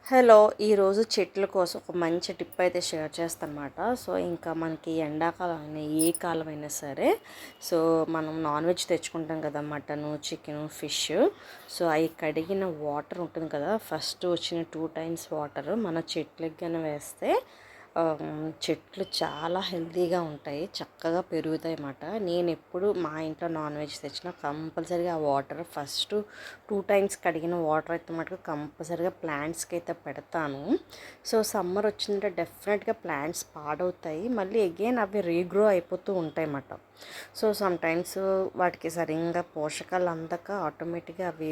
Hello! ఈరోజు చెట్ల కోసం ఒక మంచి టిప్ అయితే షేర్ చేస్తానమాట. సో, ఇంకా మనకి ఎండాకాలం అయినా, ఏ కాలమైనా సరే, సో, మనం నాన్ వెజ్ తెచ్చుకుంటాం కదా! Mutton, chicken, fish. సో, అయి కడిగిన వాటర్ ఉంటుంది కదా! ఫస్ట్ వచ్చిన 2 టైమ్స్ వాటర్ మన చెట్లకి గాని వేస్తే చెట్లు చాలా హెల్తీగా ఉంటాయి. చక్కగా పెరుగుతాయి అన్నమాట. నేనెప్పుడు మా ఇంట్లో నాన్ వెజ్ తెచ్చినా కంపల్సరీగా ఆ వాటర్ ఫస్ట్ 2 టైమ్స్ కడిగిన వాటర్ అయితే మటుకు కంపల్సరీగా ప్లాంట్స్కి అయితే పెడతాను. సో సమ్మర్ వచ్చిందంటే డెఫినెట్గా ప్లాంట్స్ పాడవుతాయి, మళ్ళీ అగైన్ అవి రీగ్రో అయిపోతూ ఉంటాయి అన్నమాట. సో సమ్టైమ్స్ వాటికి సరిగ్గా పోషకాలు అందక ఆటోమేటిక్గా అవి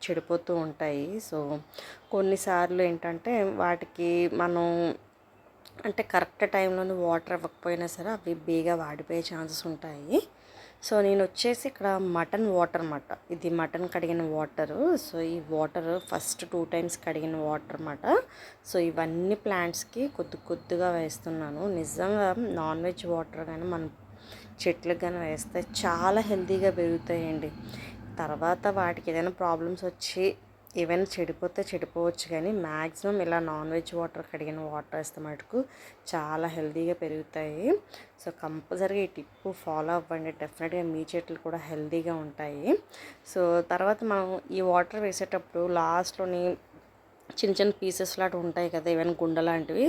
చెడిపోతూ ఉంటాయి. సో కొన్నిసార్లు ఏంటంటే వాటికి మనం అంటే కరెక్ట్ టైంలోనే వాటర్ ఇవ్వకపోయినా సరే అవి బేగా వాడిపోయే ఛాన్సెస్ ఉంటాయి. సో నేను వచ్చేసి ఇక్కడ మటన్ వాటర్ అన్నమాట. ఇది మటన్ కడిగిన వాటరు. సో ఈ వాటర్ ఫస్ట్ 2 టైమ్స్ కడిగిన వాటర్ అన్నమాట. సో ఇవన్నీ ప్లాంట్స్కి కొద్ది కొద్దిగా వేస్తున్నాను. నిజంగా నాన్ వెజ్ వాటర్ కానీ మనం చెట్లకు కానీ వేస్తే చాలా హెల్తీగా పెరుగుతాయండి. తర్వాత వాటికి ఏదైనా ప్రాబ్లమ్స్ వచ్చి ఏవైనా చెడిపోతే చెడిపోవచ్చు, కానీ మ్యాక్సిమం ఇలా నాన్ వెజ్ వాటర్ కడిగిన వాటర్ వేస్తే మటుకు చాలా హెల్తీగా పెరుగుతాయి. సో కంపల్సరీగా ఈ టిప్ ఫాలో అవ్వండి, డెఫినెట్గా మీ చెట్లు కూడా హెల్తీగా ఉంటాయి. సో తర్వాత మనం ఈ వాటర్ వేసేటప్పుడు లాస్ట్లోని చిన్న చిన్న పీసెస్ లాంటి ఉంటాయి కదా, ఏమైనా గుండె లాంటివి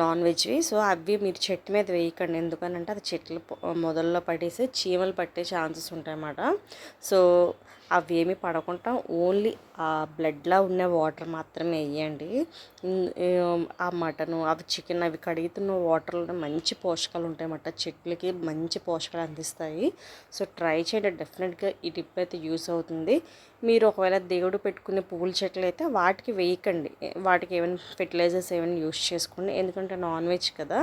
నాన్ వెజ్వి. సో అవి మీరు చెట్టు మీద వేయకండి, ఎందుకనంటే అది చెట్లు మొదల్లో పడేసి చీమలు పట్టే ఛాన్సెస్ ఉంటాయన్నమాట. సో అవి ఏమి పడకుండా ఓన్లీ ఆ బ్లడ్లా ఉన్న వాటర్ మాత్రమే వేయండి. ఆ మటను, అవి చికెన్, అవి కడుగుతున్న వాటర్లో మంచి పోషకాలు ఉంటాయన్నమాట, చెట్లకి మంచి పోషకాలు అందిస్తాయి. సో ట్రై చేయండి, డెఫినెట్గా ఈ టిప్ అయితే యూస్ అవుతుంది. మీరు ఒకవేళ దేవుడు పెట్టుకునే పువ్వుల చెట్లు అయితే వాటికి వేయకండి, వాటికి ఏమైనా ఫెర్టిలైజర్స్ ఏమైనా యూస్ చేసుకోండి, ఎందుకంటే నాన్ వెజ్ కదా.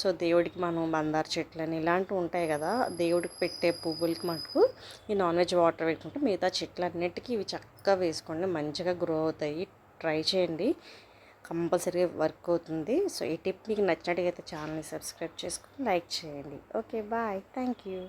సో దేవుడికి మనం మందార చెట్లు అని ఇలాంటివి ఉంటాయి కదా, దేవుడికి పెట్టే పువ్వులకి మటుకు ఈ నాన్ వెజ్ వాటర్ వేసుకుంటే మిగతా చెట్లన్నిటికీ ఇవి చక్కగా వేసుకోండి, మంచిగా గ్రో అవుతాయి. ట్రై చేయండి, కంపల్సరీగా వర్క్ అవుతుంది. సో ఈ టిప్ మీకు నచ్చినట్టుగా అయితే ఛానల్ని సబ్స్క్రైబ్ చేసుకొని లైక్ చేయండి. Okay, bye, thank you.